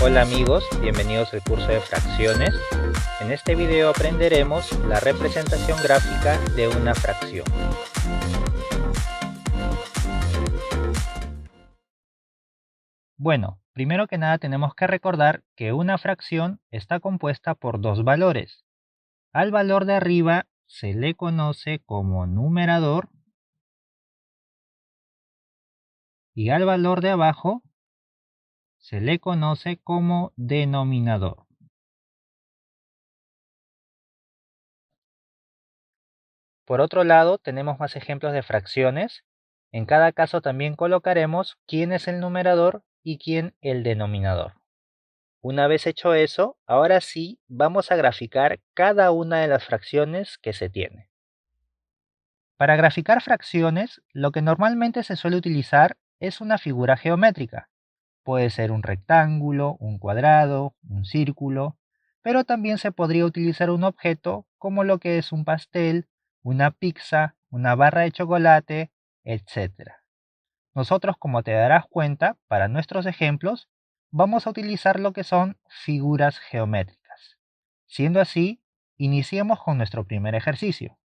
Hola amigos, bienvenidos al curso de fracciones. En este video aprenderemos la representación gráfica de una fracción. Bueno, primero que nada tenemos que recordar que una fracción está compuesta por dos valores. Al valor de arriba se le conoce como numerador y al valor de abajo se le conoce como denominador. Por otro lado, tenemos más ejemplos de fracciones. En cada caso también colocaremos quién es el numerador y quién el denominador. Una vez hecho eso, ahora sí vamos a graficar cada una de las fracciones que se tiene. Para graficar fracciones, lo que normalmente se suele utilizar es una figura geométrica. Puede ser un rectángulo, un cuadrado, un círculo, pero también se podría utilizar un objeto como lo que es un pastel, una pizza, una barra de chocolate, etc. Nosotros, como te darás cuenta, para nuestros ejemplos, vamos a utilizar lo que son figuras geométricas. Siendo así, iniciemos con nuestro primer ejercicio.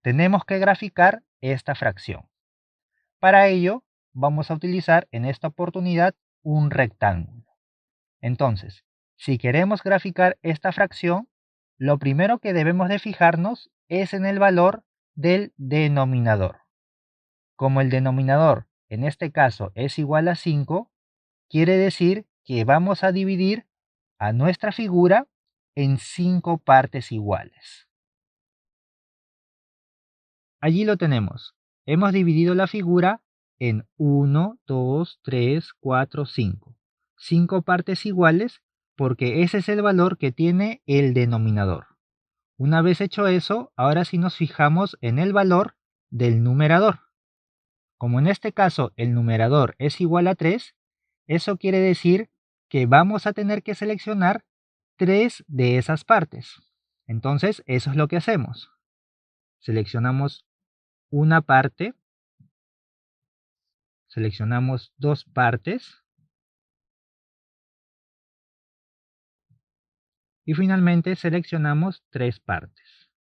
Tenemos que graficar esta fracción. Para ello, vamos a utilizar en esta oportunidad un rectángulo. Entonces, si queremos graficar esta fracción, lo primero que debemos de fijarnos es en el valor del denominador. Como el denominador en este caso es igual a 5, quiere decir que vamos a dividir a nuestra figura en 5 partes iguales. Allí lo tenemos. Hemos dividido la figura en 1, 2, 3, 4, 5. 5 partes iguales porque ese es el valor que tiene el denominador. Una vez hecho eso, ahora sí nos fijamos en el valor del numerador. Como en este caso el numerador es igual a 3, eso quiere decir que vamos a tener que seleccionar 3 de esas partes. Entonces, eso es lo que hacemos. Seleccionamos una parte, seleccionamos dos partes y finalmente seleccionamos 3 partes.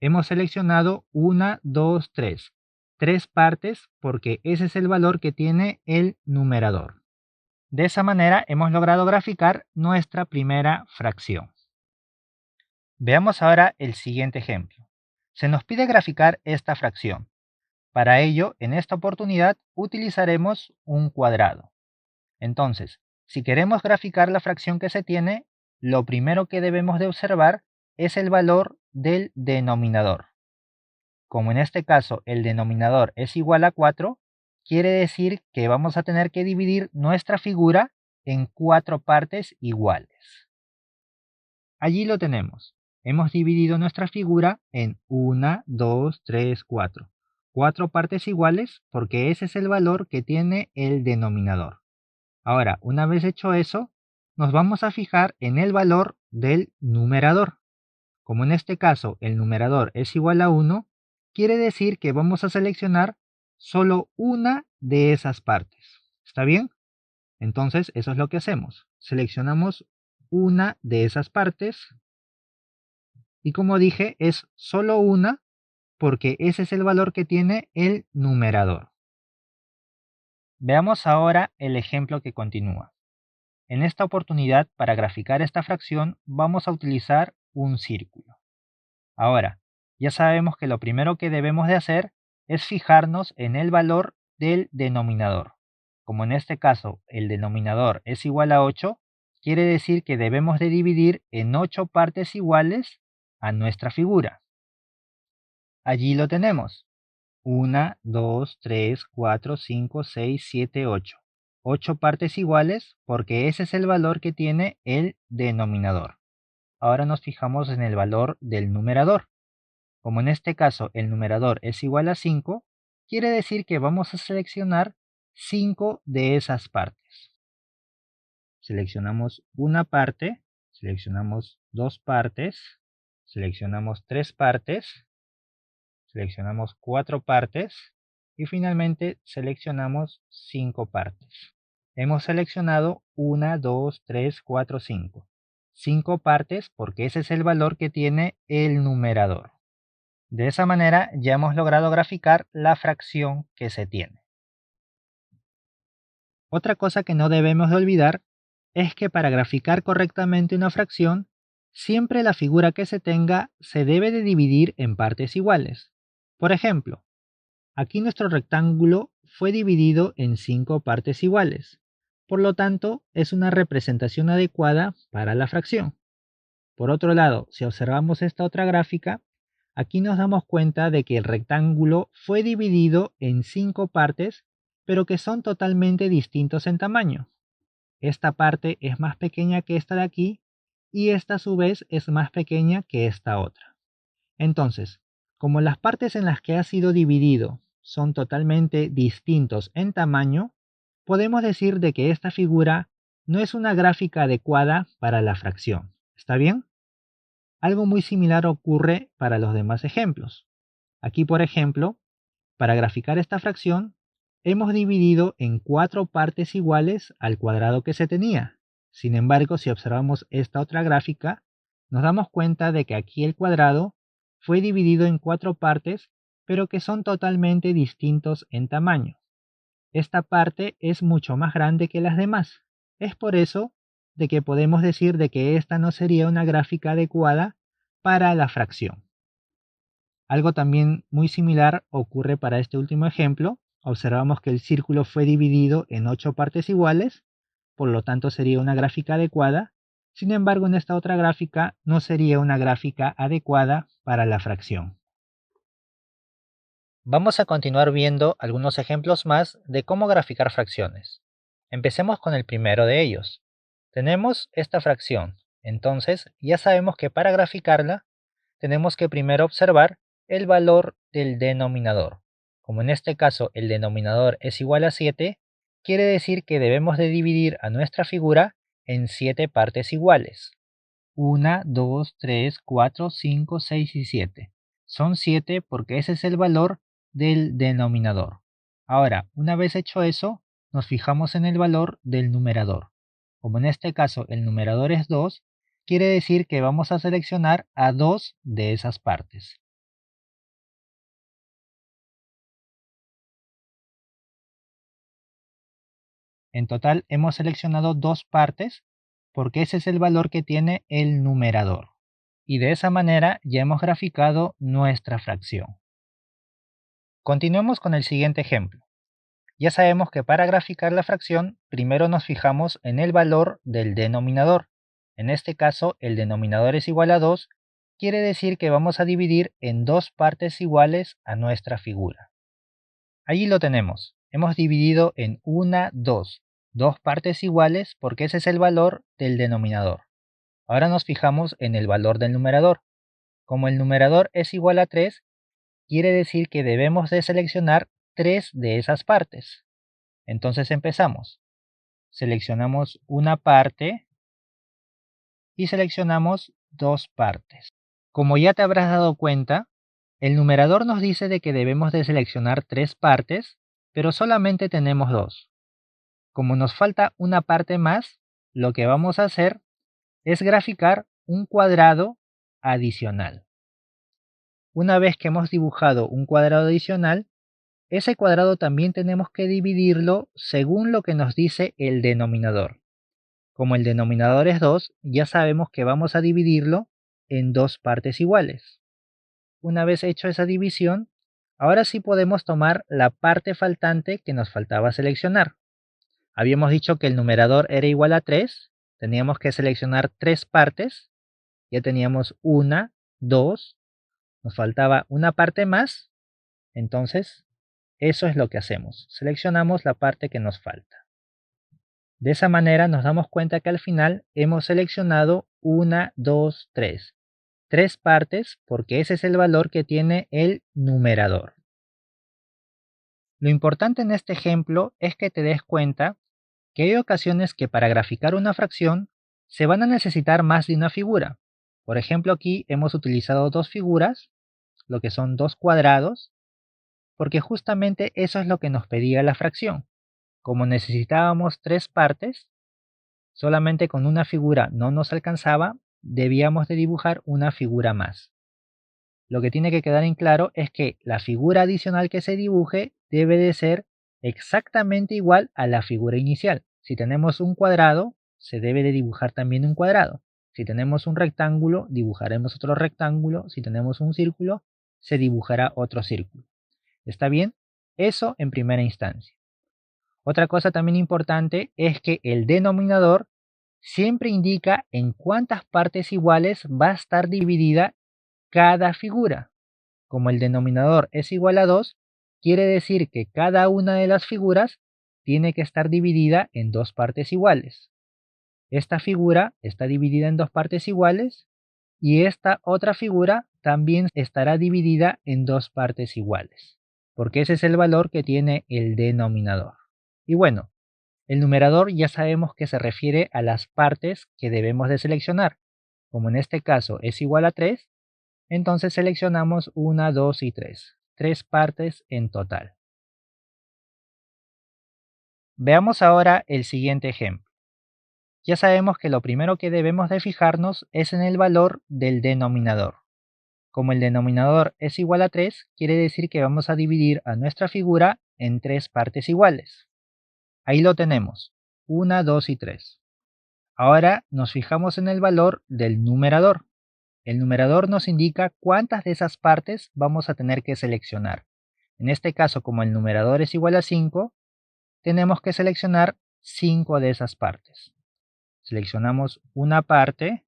Hemos seleccionado 1, 2, 3. 3 partes porque ese es el valor que tiene el numerador. De esa manera hemos logrado graficar nuestra primera fracción. Veamos ahora el siguiente ejemplo. Se nos pide graficar esta fracción. Para ello, en esta oportunidad utilizaremos un cuadrado. Entonces, si queremos graficar la fracción que se tiene, lo primero que debemos de observar es el valor del denominador. Como en este caso el denominador es igual a 4, quiere decir que vamos a tener que dividir nuestra figura en 4 partes iguales. Allí lo tenemos. Hemos dividido nuestra figura en 1, 2, 3, 4. 4 partes iguales porque ese es el valor que tiene el denominador. Ahora, una vez hecho eso, nos vamos a fijar en el valor del numerador. Como en este caso el numerador es igual a 1, quiere decir que vamos a seleccionar solo una de esas partes. ¿Está bien? Entonces, eso es lo que hacemos. Seleccionamos una de esas partes y como dije, es solo una porque ese es el valor que tiene el numerador. Veamos ahora el ejemplo que continúa. En esta oportunidad, para graficar esta fracción, vamos a utilizar un círculo. Ahora, ya sabemos que lo primero que debemos de hacer es fijarnos en el valor del denominador. Como en este caso el denominador es igual a 8, quiere decir que debemos de dividir en 8 partes iguales a nuestra figura. Allí lo tenemos. 1, 2, 3, 4, 5, 6, 7, 8. 8 partes iguales porque ese es el valor que tiene el denominador. Ahora nos fijamos en el valor del numerador. Como en este caso el numerador es igual a 5, quiere decir que vamos a seleccionar 5 de esas partes. Seleccionamos una parte, seleccionamos dos partes, seleccionamos 3 partes, seleccionamos 4 partes y finalmente seleccionamos 5 partes. hemos seleccionado 1, 2, 3, 4, 5. 5 partes porque ese es el valor que tiene el numerador. De esa manera ya hemos logrado graficar la fracción que se tiene. Otra cosa que no debemos de olvidar es que para graficar correctamente una fracción, siempre la figura que se tenga se debe de dividir en partes iguales. Por ejemplo, aquí nuestro rectángulo fue dividido en 5 partes iguales. Por lo tanto, es una representación adecuada para la fracción. Por otro lado, si observamos esta otra gráfica, aquí nos damos cuenta de que el rectángulo fue dividido en 5 partes, pero que son totalmente distintos en tamaño. Esta parte es más pequeña que esta de aquí y esta a su vez es más pequeña que esta otra. Entonces, como las partes en las que ha sido dividido son totalmente distintos en tamaño, podemos decir de que esta figura no es una gráfica adecuada para la fracción. ¿Está bien? Algo muy similar ocurre para los demás ejemplos. Aquí, por ejemplo, para graficar esta fracción, hemos dividido en 4 partes iguales al cuadrado que se tenía. Sin embargo, si observamos esta otra gráfica, nos damos cuenta de que aquí el cuadrado fue dividido en 4 partes, pero que son totalmente distintos en tamaño. Esta parte es mucho más grande que las demás. Es por eso de que podemos decir de que esta no sería una gráfica adecuada para la fracción. Algo también muy similar ocurre para este último ejemplo. Observamos que el círculo fue dividido en 8 partes iguales, por lo tanto sería una gráfica adecuada. Sin embargo, en esta otra gráfica no sería una gráfica adecuada para la fracción. Vamos a continuar viendo algunos ejemplos más de cómo graficar fracciones. Empecemos con el primero de ellos. Tenemos esta fracción, entonces ya sabemos que para graficarla tenemos que primero observar el valor del denominador. Como en este caso el denominador es igual a 7, quiere decir que debemos de dividir a nuestra figura en 7 partes iguales. 1, 2, 3, 4, 5, 6 y 7. Son 7 porque ese es el valor del denominador. Ahora, una vez hecho eso, nos fijamos en el valor del numerador. Como en este caso el numerador es 2, quiere decir que vamos a seleccionar a 2 de esas partes. En total hemos seleccionado 2 partes porque ese es el valor que tiene el numerador. Y de esa manera ya hemos graficado nuestra fracción. Continuemos con el siguiente ejemplo. Ya sabemos que para graficar la fracción, primero nos fijamos en el valor del denominador. En este caso, el denominador es igual a 2, quiere decir que vamos a dividir en 2 partes iguales a nuestra figura. Allí lo tenemos. Hemos dividido en 1, 2, 2 partes iguales porque ese es el valor del denominador. Ahora nos fijamos en el valor del numerador. Como el numerador es igual a 3, quiere decir que debemos de seleccionar 3 de esas partes. Entonces empezamos. Seleccionamos una parte y seleccionamos 2 partes. Como ya te habrás dado cuenta, el numerador nos dice de que debemos de seleccionar 3 partes, pero solamente tenemos 2. Como nos falta una parte más, lo que vamos a hacer es graficar un cuadrado adicional. Una vez que hemos dibujado un cuadrado adicional, ese cuadrado también tenemos que dividirlo según lo que nos dice el denominador. Como el denominador es 2, ya sabemos que vamos a dividirlo en 2 partes iguales. Una vez hecho esa división, ahora sí podemos tomar la parte faltante que nos faltaba seleccionar. Habíamos dicho que el numerador era igual a 3, teníamos que seleccionar 3 partes, ya teníamos 1, 2, nos faltaba una parte más, entonces eso es lo que hacemos, seleccionamos la parte que nos falta. De esa manera nos damos cuenta que al final hemos seleccionado 1, 2, 3. 3 partes porque ese es el valor que tiene el numerador. Lo importante en este ejemplo es que te des cuenta que hay ocasiones que para graficar una fracción se van a necesitar más de una figura. Por ejemplo, aquí hemos utilizado 2 figuras, lo que son 2 cuadrados, porque justamente eso es lo que nos pedía la fracción. como necesitábamos 3 partes, solamente con una figura no nos alcanzaba, debíamos de dibujar una figura más. Lo que tiene que quedar en claro es que la figura adicional que se dibuje debe de ser exactamente igual a la figura inicial. Si tenemos un cuadrado, se debe de dibujar también un cuadrado. Si tenemos un rectángulo, dibujaremos otro rectángulo. Si tenemos un círculo, se dibujará otro círculo. ¿Está bien? Eso en primera instancia. Otra cosa también importante es que el denominador siempre indica en cuántas partes iguales va a estar dividida cada figura. Como el denominador es igual a 2, quiere decir que cada una de las figuras tiene que estar dividida en 2 partes iguales. Esta figura está dividida en 2 partes iguales y esta otra figura también estará dividida en 2 partes iguales, porque ese es el valor que tiene el denominador. Y bueno, el numerador ya sabemos que se refiere a las partes que debemos de seleccionar. Como en este caso es igual a 3, entonces seleccionamos 1, 2 y 3. 3 partes en total. Veamos ahora el siguiente ejemplo. Ya sabemos que lo primero que debemos de fijarnos es en el valor del denominador. Como el denominador es igual a 3, quiere decir que vamos a dividir a nuestra figura en 3 partes iguales. Ahí lo tenemos, 1, 2 y 3. Ahora nos fijamos en el valor del numerador. El numerador nos indica cuántas de esas partes vamos a tener que seleccionar. En este caso, como el numerador es igual a 5, tenemos que seleccionar 5 de esas partes. Seleccionamos una parte,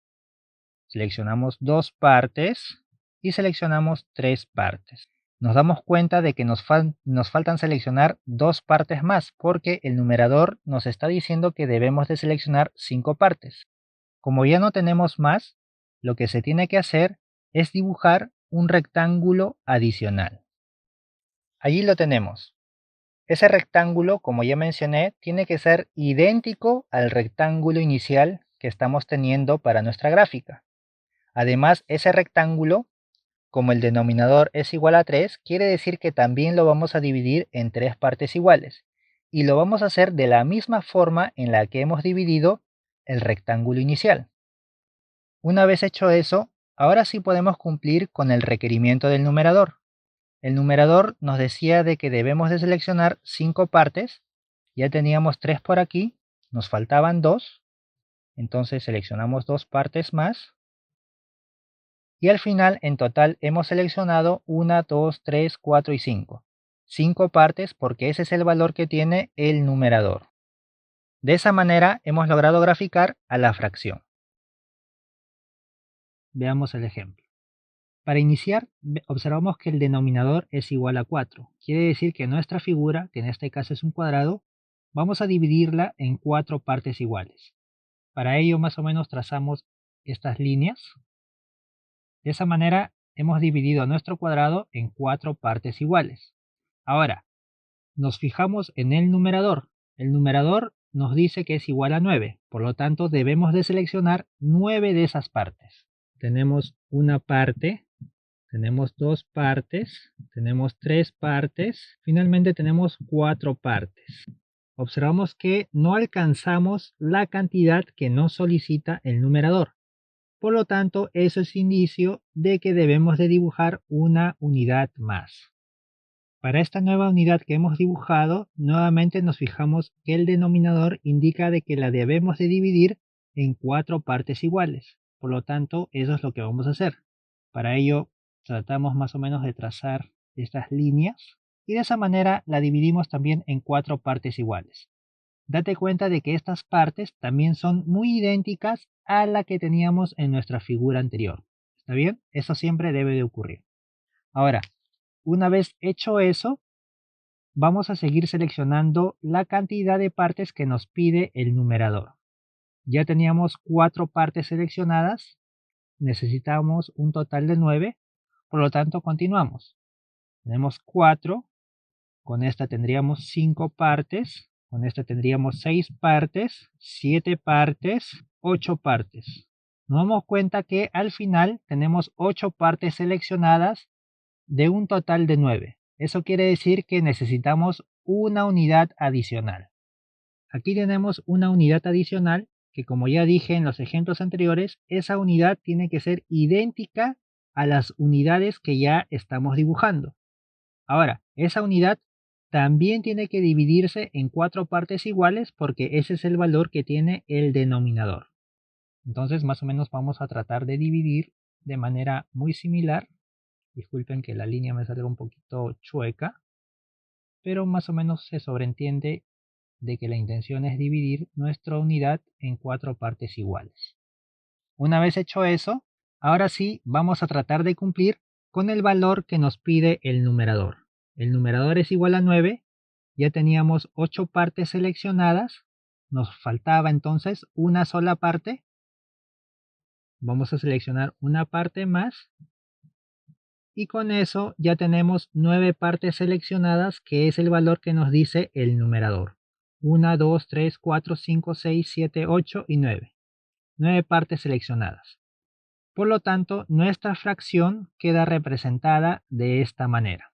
seleccionamos 2 partes y seleccionamos 3 partes. Nos damos cuenta de que nos faltan seleccionar 2 partes más porque el numerador nos está diciendo que debemos de seleccionar 5 partes. Como ya no tenemos más, lo que se tiene que hacer es dibujar un rectángulo adicional. Allí lo tenemos. Ese rectángulo, como ya mencioné, tiene que ser idéntico al rectángulo inicial que estamos teniendo para nuestra gráfica. Además, ese rectángulo, como el denominador es igual a 3, quiere decir que también lo vamos a dividir en 3 partes iguales. Y lo vamos a hacer de la misma forma en la que hemos dividido el rectángulo inicial. Una vez hecho eso, ahora sí podemos cumplir con el requerimiento del numerador. El numerador nos decía de que debemos de seleccionar 5 partes. Ya teníamos 3 por aquí, nos faltaban 2. Entonces seleccionamos 2 partes más. Y al final en total hemos seleccionado 1, 2, 3, 4 y 5. 5 partes porque ese es el valor que tiene el numerador. De esa manera hemos logrado graficar a la fracción. Veamos el ejemplo. Para iniciar, observamos que el denominador es igual a 4. Quiere decir que nuestra figura, que en este caso es un cuadrado, vamos a dividirla en 4 partes iguales. Para ello más o menos trazamos estas líneas. De esa manera hemos dividido nuestro cuadrado en 4 partes iguales. Ahora, nos fijamos en el numerador. El numerador nos dice que es igual a 9, por lo tanto debemos de seleccionar 9 de esas partes. Tenemos una parte, tenemos 2 partes, tenemos 3 partes, finalmente tenemos 4 partes. Observamos que no alcanzamos la cantidad que nos solicita el numerador. Por lo tanto, eso es indicio de que debemos de dibujar una unidad más. Para esta nueva unidad que hemos dibujado, nuevamente nos fijamos que el denominador indica de que la debemos de dividir en 4 partes iguales. Por lo tanto, eso es lo que vamos a hacer. Para ello, tratamos más o menos de trazar estas líneas y de esa manera la dividimos también en 4 partes iguales. Date cuenta de que estas partes también son muy idénticas a la que teníamos en nuestra figura anterior. ¿Está bien? Eso siempre debe de ocurrir. Ahora, una vez hecho eso, vamos a seguir seleccionando la cantidad de partes que nos pide el numerador. Ya teníamos 4 partes seleccionadas, necesitamos un total de 9, por lo tanto continuamos. Tenemos 4, con esta tendríamos 5 partes, con esta tendríamos 6 partes, 7 partes, 8 partes. Nos damos cuenta que al final tenemos 8 partes seleccionadas de un total de 9. Eso quiere decir que necesitamos una unidad adicional. aquí tenemos una unidad adicional que, como ya dije en los ejemplos anteriores, esa unidad tiene que ser idéntica a las unidades que ya estamos dibujando. Ahora, esa unidad también tiene que dividirse en 4 partes iguales porque ese es el valor que tiene el denominador. Entonces, más o menos vamos a tratar de dividir de manera muy similar. Disculpen que la línea me salga un poquito chueca, pero más o menos se sobreentiende de que la intención es dividir nuestra unidad en 4 partes iguales. Una vez hecho eso, ahora sí vamos a tratar de cumplir con el valor que nos pide el numerador. El numerador es igual a 9, ya teníamos 8 partes seleccionadas, nos faltaba entonces una sola parte. Vamos a seleccionar una parte más y con eso ya tenemos 9 partes seleccionadas, que es el valor que nos dice el numerador. 1, 2, 3, 4, 5, 6, 7, 8 y 9. 9 partes seleccionadas. Por lo tanto, nuestra fracción queda representada de esta manera.